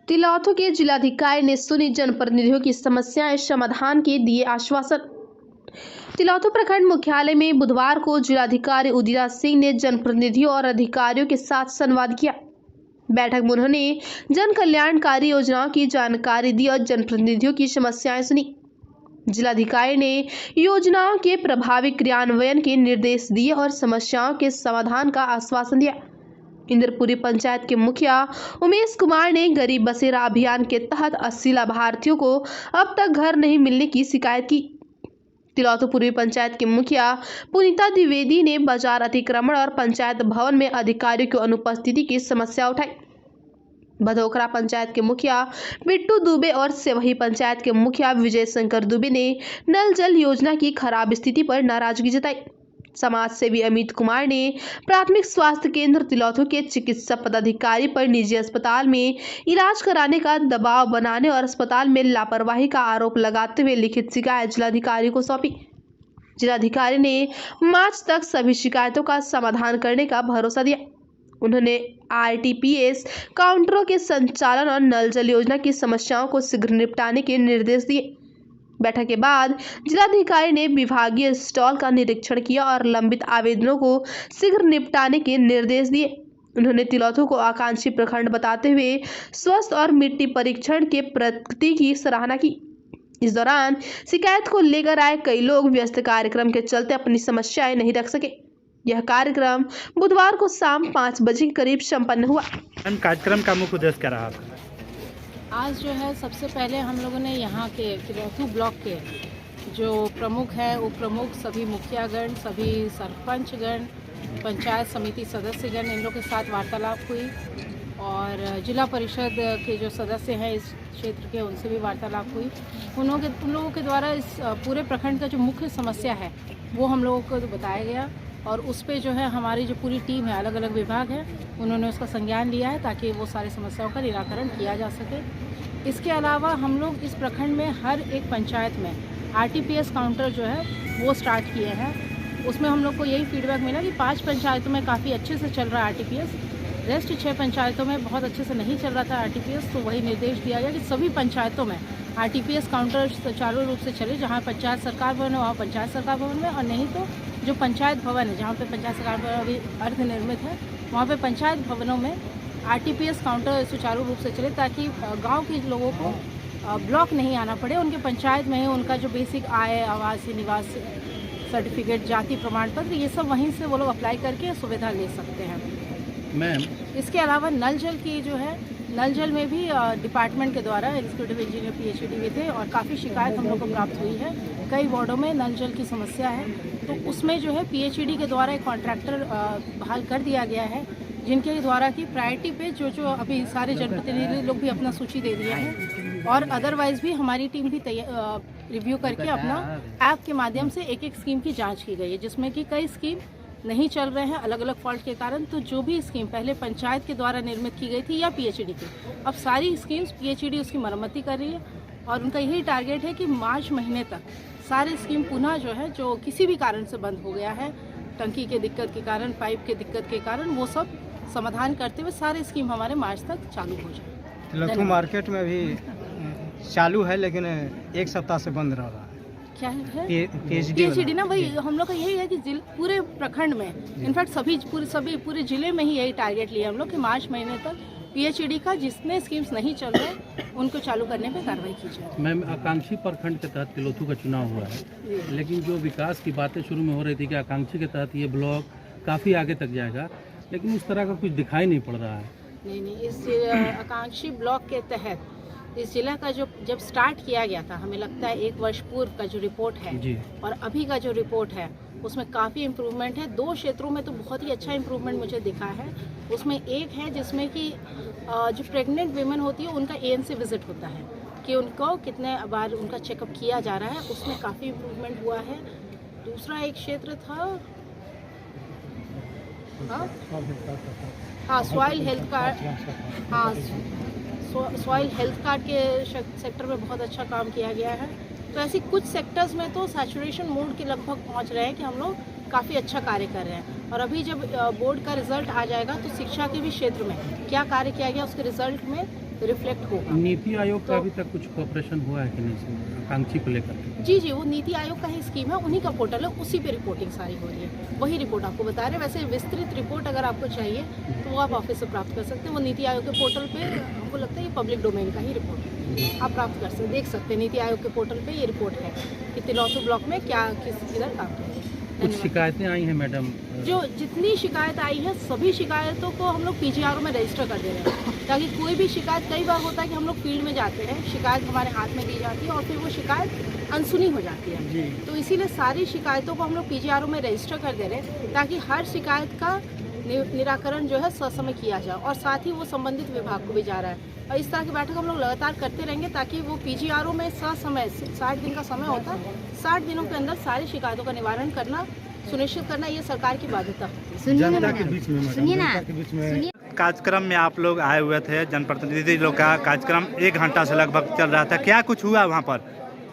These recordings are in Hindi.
तिलौथू के जिलाधिकारी ने सुनी जनप्रतिनिधियों की समस्याएं, समाधान के दिए आश्वासन। तिलौथू प्रखंड मुख्यालय में बुधवार को जिलाधिकारी उदिता सिंह ने जनप्रतिनिधियों और अधिकारियों के साथ संवाद किया। बैठक में उन्होंने जन कल्याणकारी योजनाओं की जानकारी दी और जनप्रतिनिधियों की समस्याएं सुनी। जिलाधिकारी ने योजनाओं के प्रभावी क्रियान्वयन के निर्देश दिए और समस्याओं के समाधान का आश्वासन दिया। इंद्रपुरी पंचायत के मुखिया उमेश कुमार ने गरीब बसेरा अभियान के तहत 80 लाभार्थियों को अब तक घर नहीं मिलने की शिकायत की। तिलौथू पूर्वी पंचायत के मुखिया पुनीता द्विवेदी ने बाजार अतिक्रमण और पंचायत भवन में अधिकारियों की अनुपस्थिति की समस्या उठाई। भदोखरा पंचायत के मुखिया बिट्टू दुबे और सेवही पंचायत के मुखिया विजय शंकर दुबे ने नल जल योजना की खराब स्थिति पर नाराजगी जताई। समाज सेवी अमित कुमार ने प्राथमिक स्वास्थ्य केंद्र तिलौथू के चिकित्सा पदाधिकारी पर निजी अस्पताल में इलाज कराने का दबाव बनाने और अस्पताल में लापरवाही का आरोप लगाते हुए लिखित शिकायत जिलाधिकारी को सौंपी। जिलाधिकारी ने मार्च तक सभी शिकायतों का समाधान करने का भरोसा दिया। उन्होंने आरटीपीएस काउंटरों के संचालन और नल जल योजना की समस्याओं को शीघ्र निपटाने के निर्देश दिए। बैठक के बाद जिलाधिकारी ने विभागीय स्टॉल का निरीक्षण किया और लंबित आवेदनों को शीघ्र निपटाने के निर्देश दिए। उन्होंने तिलौथू को आकांक्षी प्रखंड बताते हुए स्वास्थ्य और मिट्टी परीक्षण के प्रगति की सराहना की। इस दौरान शिकायत को लेकर आए कई लोग व्यस्त कार्यक्रम के चलते अपनी समस्याएं नहीं रख सके। यह कार्यक्रम बुधवार को शाम 5 बजे के करीब संपन्न हुआ। कार्यक्रम का मुख्य उद्देश्य क्या रहा? आज जो है सबसे पहले हम लोगों ने यहाँ के तिलौथू ब्लॉक के जो प्रमुख हैं, उप प्रमुख, सभी मुखियागण, सभी सरपंचगण, पंचायत समिति सदस्यगण, इन लोगों के साथ वार्तालाप हुई और जिला परिषद के जो सदस्य हैं इस क्षेत्र के, उनसे भी वार्तालाप हुई। उन लोगों के द्वारा इस पूरे प्रखंड का जो मुख्य समस्या है वो हम लोगों को बताया गया और उस पे जो है हमारी जो पूरी टीम है, अलग अलग विभाग है, उन्होंने उसका संज्ञान लिया है ताकि वो सारी समस्याओं का निराकरण किया जा सके। इसके अलावा हम लोग इस प्रखंड में हर एक पंचायत में आरटीपीएस काउंटर जो है वो स्टार्ट किए हैं। उसमें हम लोग को यही फीडबैक मिला कि 5 पंचायतों में काफ़ी अच्छे से चल रहा है आरटीपीएस, रेस्ट 6 पंचायतों में बहुत अच्छे से नहीं चल रहा था आरटीपीएस। तो वही निर्देश दिया गया कि सभी पंचायतों में आरटीपीएस काउंटर सुचारू रूप से चले। जहाँ पंचायत सरकार भवन है वहाँ पंचायत सरकार भवन में, और नहीं तो जो पंचायत भवन है, जहाँ पे पंचायत सरकार भवन अभी अर्धनिर्मित है, वहाँ पे पंचायत भवनों में आरटीपीएस काउंटर सुचारू रूप से चले ताकि गांव के लोगों को ब्लॉक नहीं आना पड़े। उनके पंचायत में ही उनका जो बेसिक आय, आवासीय, निवास सर्टिफिकेट, जाति प्रमाण पत्र, ये सब वहीं से वो लोग अप्लाई करके सुविधा ले सकते हैं। मैम, इसके अलावा नल जल की जो है, नल जल में भी डिपार्टमेंट के द्वारा एग्जीक्यूटिव इंजीनियर पीएचडी भी थे और काफ़ी शिकायत हम लोग को प्राप्त हुई है। कई वार्डों में नल जल की समस्या है, तो उसमें जो है पीएचडी के द्वारा एक कॉन्ट्रैक्टर बहाल कर दिया गया है, जिनके द्वारा की प्रायोरिटी पे जो अभी सारे जनप्रतिनिधि लोग भी अपना सूची दे दिया है और अदरवाइज भी हमारी टीम भी रिव्यू करके अपना ऐप के माध्यम से एक एक स्कीम की जाँच की गई है, जिसमें कि कई स्कीम नहीं चल रहे हैं अलग अलग फॉल्ट के कारण। तो जो भी स्कीम पहले पंचायत के द्वारा निर्मित की गई थी या पीएचडी की, अब सारी स्कीम्स पीएचडी उसकी मरम्मती कर रही है और उनका यही टारगेट है कि मार्च महीने तक सारी स्कीम पुनः जो है, जो किसी भी कारण से बंद हो गया है, टंकी के दिक्कत के कारण, पाइप के दिक्कत के कारण, वो सब समाधान करते हुए सारी स्कीम हमारे मार्च तक चालू हो जाए। तिलौथू मार्केट में भी चालू है लेकिन 1 सप्ताह से बंद रह रहा है। क्या है पीएचडी ना, वही हम लोग का यही है कि पूरे प्रखंड में, इनफैक्ट पूरे जिले में ही यही टारगेट लिया हम लोग कि मार्च महीने तक पीएचडी का जितने स्कीम्स नहीं चल रहे उनको चालू करने पे कार्रवाई की जाए। मैम, आकांक्षी प्रखंड के तहत तिलौथू का चुनाव हुआ है, लेकिन जो विकास की बातें शुरू में हो रही थी कि आकांक्षी के तहत ये ब्लॉक काफ़ी आगे तक जाएगा, लेकिन उस तरह का कुछ दिखाई नहीं पड़ रहा है। नहीं, इस आकांक्षी ब्लॉक के तहत इस जिला का जो जब स्टार्ट किया गया था, हमें लगता है 1 वर्ष पूर्व का जो रिपोर्ट है जी, और अभी का जो रिपोर्ट है उसमें काफ़ी इम्प्रूवमेंट है। 2 क्षेत्रों में तो बहुत ही अच्छा इम्प्रूवमेंट मुझे दिखा है। उसमें एक है जिसमें कि जो प्रेग्नेंट वीमेन होती है उनका एएनसी विजिट होता है कि उनको कितने बार उनका चेकअप किया जा रहा है, उसमें काफ़ी इम्प्रूवमेंट हुआ है। दूसरा एक क्षेत्र था soil health card, soil health card के सेक्टर में बहुत अच्छा काम किया गया है। तो ऐसी कुछ सेक्टर्स में तो सैचुरेशन मोड के लगभग पहुंच रहे हैं कि हम लोग काफ़ी अच्छा कार्य कर रहे हैं। और अभी जब बोर्ड का रिजल्ट आ जाएगा तो शिक्षा के भी क्षेत्र में क्या कार्य किया गया उसके रिजल्ट में रिफ्लेक्ट होगा। नीति आयोग का अभी तक कुछ कोऑपरेशन हुआ है कि नहीं इसमें आकांक्षी को लेकर के? जी, वो नीति आयोग का ही स्कीम है, उन्हीं का पोर्टल है, उसी पे रिपोर्टिंग सारी हो रही है, वही रिपोर्ट आपको बता रहे हैं। वैसे विस्तृत रिपोर्ट अगर आपको चाहिए तो वो आप ऑफिस से प्राप्त कर सकते हैं। वो नीति आयोग के पोर्टल पे, हमको लगता है ये पब्लिक डोमेन का ही रिपोर्ट है, आप प्राप्त कर सकते, देख सकते हैं। नीति आयोग के पोर्टल पे ये रिपोर्ट है कि तिलौथू ब्लॉक में क्या किधर काम है। कुछ शिकायतें आई हैं मैडम? जो जितनी शिकायत आई है सभी शिकायतों को हम लोग पीजीआरओ में रजिस्टर कर दे रहे हैं, ताकि कोई भी शिकायत, कई बार होता है कि हम लोग फील्ड में जाते हैं, शिकायत हमारे हाथ में दी जाती है और फिर वो शिकायत अनसुनी हो जाती है। तो इसीलिए सारी शिकायतों को हम लोग पीजीआरओ में रजिस्टर कर दे रहे हैं, ताकि हर शिकायत का निराकरण जो है ससमय किया जाए, और साथ ही वो संबंधित विभाग को भी जा रहा है। और इस तरह की बैठक हम लोग लगातार करते रहेंगे, ताकि वो पीजीआरओ में ससमय 60 दिन का समय होता है, 60 दिनों के अंदर सारी शिकायतों का निवारण करना, सुनिश्चित करना, ये सरकार की बाध्यता है। जनता के बीच में, जनता के बीच में कार्यक्रम में आप लोग आए हुए थे, जनप्रतिनिधि लोग का कार्यक्रम 1 घंटा से लगभग चल रहा था, क्या कुछ हुआ वहाँ पर?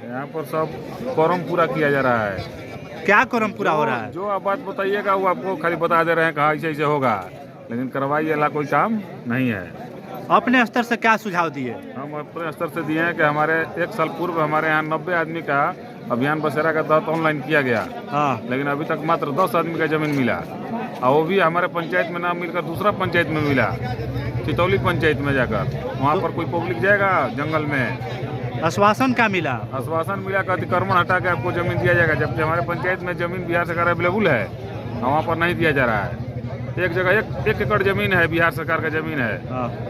यहाँ पर सब कोरम पूरा किया जा रहा है। क्या कोरम पूरा हो रहा है? जो आप बात बताइएगा वो आपको खाली बता दे रहे हैं, कहा ऐसे ऐसे होगा, लेकिन करवाई वाला कोई काम नहीं है। अपने स्तर से क्या सुझाव दिए? हम अपने स्तर से दिए हैं कि हमारे 1 साल पूर्व हमारे यहाँ 90 आदमी का अभियान बसेरा के तहत ऑनलाइन किया गया, लेकिन अभी तक मात्र 10 आदमी का जमीन मिला, और वो भी हमारे पंचायत में ना मिलकर दूसरा पंचायत में मिला, चितौली पंचायत में जाकर। वहाँ पर कोई पब्लिक जाएगा जंगल में। आश्वासन क्या मिला? आश्वासन मिला कि अतिक्रमण हटा के आपको जमीन दिया जाएगा, जबकि हमारे पंचायत में जमीन बिहार सरकार अवेलेबल है, वहाँ पर नहीं दिया जा रहा है। एक जगह 1 एकड़ जमीन है, बिहार सरकार का जमीन है,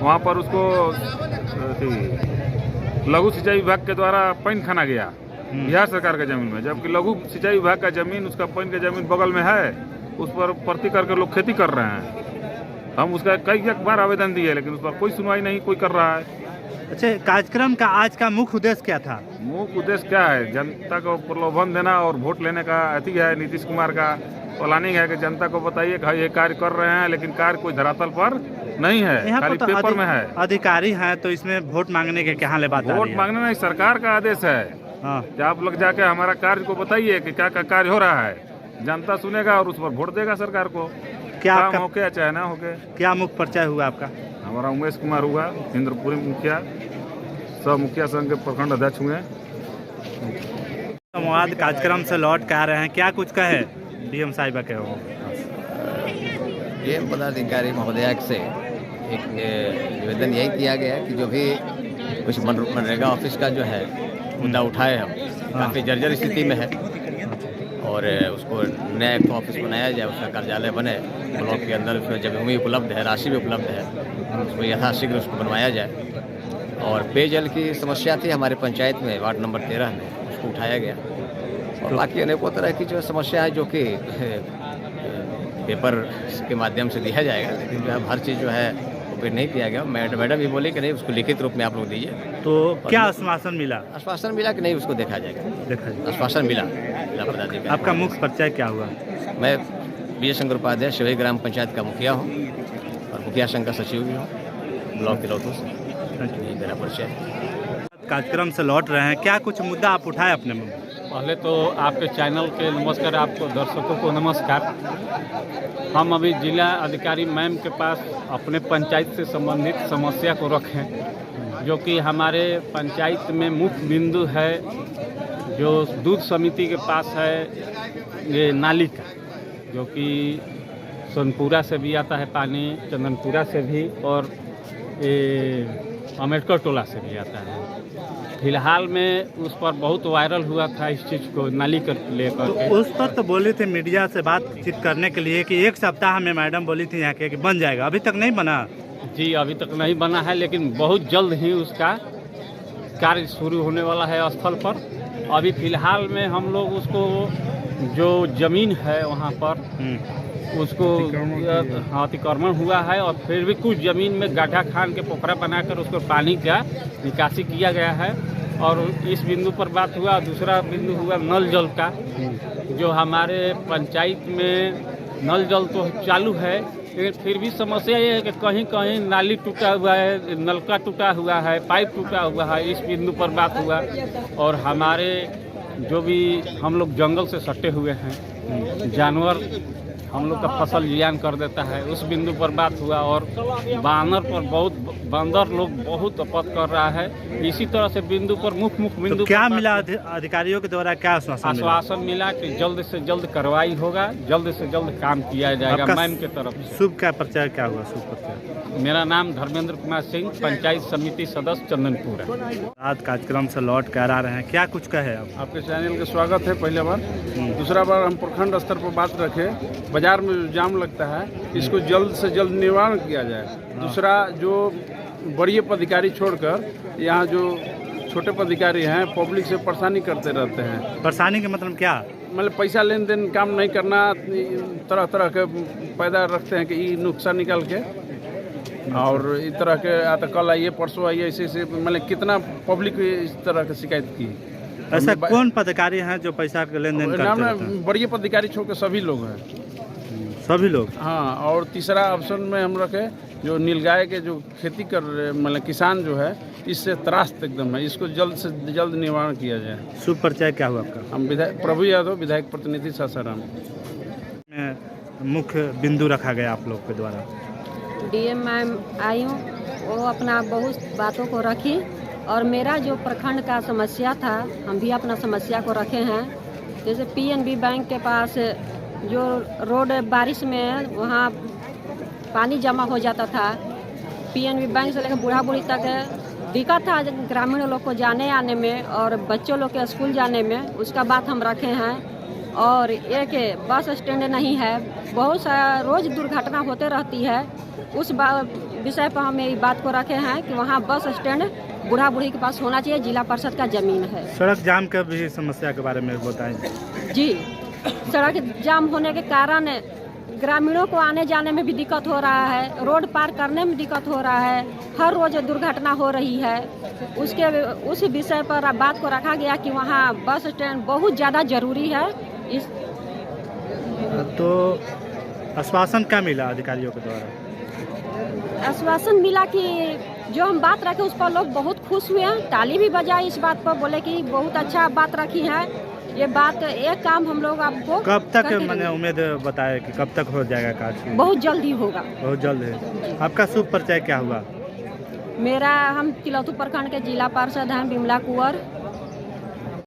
वहाँ पर उसको लघु सिंचाई विभाग के द्वारा पैन खाना गया बिहार सरकार का जमीन में, जबकि लघु सिंचाई विभाग का जमीन, उसका पैन का जमीन बगल में है, उस पर प्रति करके लोग खेती कर रहे हैं। हम उसका कई बार आवेदन दिए, लेकिन उस पर कोई सुनवाई नहीं कोई कर रहा है। अच्छा, कार्यक्रम का आज का मुख्य उद्देश्य क्या था? मुख्य उद्देश्य क्या है? जनता को प्रलोभन देना और वोट लेने का अति है। नीतीश कुमार का प्लानिंग है कि जनता को बताइए कि ये कार्य कर रहे हैं, लेकिन कार्य कोई धरातल पर नहीं है, खाली पेपर में है। अधिकारी हैं तो इसमें वोट मांगने के क्या बात? वोट मांगने नहीं, सरकार का आदेश है कि आप लोग जाके हमारा कार्य को बताइए कि क्या कार्य हो रहा है। जनता सुनेगा और उस पर वोट देगा सरकार को, क्या हो गया चाहे ना हो गया। क्या मुख्य परिचय हुआ आपका? हमारा उमेश कुमार हुआ, इंद्रपुरी मुखिया, सब मुखिया संघ के प्रखंड अध्यक्ष हुए। संवाद कार्यक्रम से लौट कर आ रहे हैं, क्या कुछ कहे डीएम साहिबा के? हो डीएम पदाधिकारी महोदया से एक निवेदन यही किया गया है कि जो भी कुछ मनरेगा ऑफिस का जो है मुद्दा उठाए, हम काफ़ी जर्जर स्थिति में है, और उसको नया एक ऑफिस बनाया जाए, उसका कार्यालय बने ब्लॉक के अंदर, उसमें जगह भी उपलब्ध है, राशि भी उपलब्ध है, उसको यथाशीघ्र उसको बनवाया जाए। और पेयजल की समस्या थी हमारे पंचायत में, वार्ड नंबर 13 में, उसको उठाया गया। और बाकी अनेकों तरह की जो समस्या है, जो कि पेपर के माध्यम से दिया जाएगा, लेकिन जो है हर चीज़ जो है वो नहीं किया गया। मैडम भी बोली कि नहीं, उसको लिखित रूप में आप लोग दीजिए। तो क्या आश्वासन मिला? आश्वासन मिला कि नहीं उसको देखा जाएगा, आश्वासन मिला जिला पदाधिकारी। आपका मुख्य परिचय क्या हुआ? मैं विजय शंकर उपाध्याय, शिवई ग्राम पंचायत का मुखिया हूँ और मुखिया संघ का सचिव भी हूँ ब्लॉक तिलौथू से, यही मेरा परिचय। कार्यक्रम से लौट रहे हैं, क्या कुछ मुद्दा आप उठाए अपने में? पहले तो आपके चैनल के नमस्कार, आपको दर्शकों को नमस्कार। हम अभी जिला अधिकारी मैम के पास अपने पंचायत से संबंधित समस्या को रखें, जो कि हमारे पंचायत में मुख्य बिंदु है, जो दूध समिति के पास है, ये नाली का, जो कि सोनपुरा से भी आता है पानी, चंदनपुरा से भी, और ये अम्बेडकर टोला से भी आता है। फिलहाल में उस पर बहुत वायरल हुआ था इस चीज़ को, नाली कर लेकर तो उस पर तो बोली थी मीडिया से बातचीत करने के लिए कि 1 सप्ताह में मैडम बोली थी यहाँ के कि बन जाएगा, अभी तक नहीं बना। जी, अभी तक नहीं बना है, लेकिन बहुत जल्द ही उसका कार्य शुरू होने वाला है स्थल पर। अभी फिलहाल में हम लोग उसको, जो ज़मीन है वहाँ पर, उसको अतिक्रमण हुआ है, और फिर भी कुछ ज़मीन में गड्ढा खान के पोखरा बनाकर उसको पानी का निकासी किया गया है। और इस बिंदु पर बात हुआ। दूसरा बिंदु हुआ नल जल का, जो हमारे पंचायत में नल जल तो चालू है, लेकिन फिर भी समस्या ये है कि कहीं कहीं नाली टूटा हुआ है, नलका टूटा हुआ है, पाइप टूटा हुआ है, इस बिंदु पर बात हुआ। और हमारे जो भी हम लोग जंगल से सटे हुए हैं, जानवर हम लोग का फसल जियान कर देता है। उस बिंदु पर बात हुआ और बानर पर बंदर लोग बहुत अपत कर रहा है। इसी तरह से बिंदु पर मुख्य बिंदु तो क्या पर मिला अधिकारियों के द्वारा, क्या आश्वासन मिला कि जल्द से जल्द कार्रवाई होगा, जल्द से जल्द काम किया जाएगा मैम के तरफ से। शुभ क्या परिचय क्या हुआ? शुभ परिचय। मेरा नाम धर्मेंद्र कुमार सिंह, पंचायत समिति सदस्य चंदनपुर है। आज कार्यक्रम से लौट कर आ रहे हैं, क्या कुछ कहे आप? आपके चैनल का स्वागत है पहले बार। दूसरा बार हम प्रखंड स्तर पर बात रखें, बाजार में जो जाम लगता है इसको जल्द से जल्द निवारण किया जाए। दूसरा, जो बड़े पदाधिकारी छोड़कर यहाँ जो छोटे पदाधिकारी हैं पब्लिक से परेशानी करते रहते हैं। परेशानी का मतलब क्या? मतलब पैसा लेन देन काम नहीं करना, तरह तरह के पैदा रखते हैं कि ये नुकसान निकाल के, और इस तरह के आता कल आइए परसों आइए, ऐसे मतलब कितना पब्लिक इस तरह की शिकायत की। ऐसा कौन पदाधिकारी हैं जो पैसा का लेन देन करते हैं? बड़े पदाधिकारी छोड़ के सभी लोग हैं, सभी लोग। हाँ, और तीसरा ऑप्शन में हम रखे जो नीलगाय के जो खेती कर रहे मतलब किसान जो है इससे त्रास्त एकदम है, इसको जल्द से जल्द निवारण किया जाए। शुभ परिचय क्या हुआ आपका? हम विधायक प्रभु यादव, विधायक प्रतिनिधि सासाराम। मुख्य बिंदु रखा गया आप लोग के द्वारा। डीएम मैम आई हूँ, वो अपना बहुत बातों को रखी और मेरा जो प्रखंड का समस्या था हम भी अपना समस्या को रखे हैं। जैसे पीएनबी बैंक के पास जो रोड बारिश में वहाँ पानी जमा हो जाता था, पीएनबी बैंक से लेकर बूढ़ा बूढ़ी तक दिक्कत था ग्रामीण लोग को जाने आने में और बच्चों लोग के स्कूल जाने में, उसका बात हम रखे हैं। और एक बस स्टैंड नहीं है, बहुत सारा रोज़ दुर्घटना होते रहती है, उस विषय पर हम ये बात को रखे हैं कि वहाँ बस स्टैंड बूढ़ा बूढ़ी के पास होना चाहिए, जिला परिषद का ज़मीन है। सड़क जाम का भी समस्या के बारे में बताएं। जी, सड़क जाम होने के कारण ग्रामीणों को आने जाने में भी दिक्कत हो रहा है, रोड पार करने में दिक्कत हो रहा है, हर रोज दुर्घटना हो रही है। उस विषय पर बात को रखा गया कि वहाँ बस स्टैंड बहुत ज़्यादा जरूरी है। तो आश्वासन क्या मिला अधिकारियों के द्वारा? आश्वासन मिला कि जो हम बात रखे उस पर लोग बहुत खुश हुए हैं, ताली भी बजाई इस बात पर, बोले कि बहुत अच्छा बात रखी है। ये बात एक काम हम लोग आपको कब तक मैंने उम्मीद बताया कि कब तक हो जाएगा काज? बहुत जल्दी होगा। बहुत जल्द है। आपका शुभ परिचय क्या हुआ? मेरा, हम तिलौथू प्रखंड के जिला पार्षद हैं विमला कुंवर।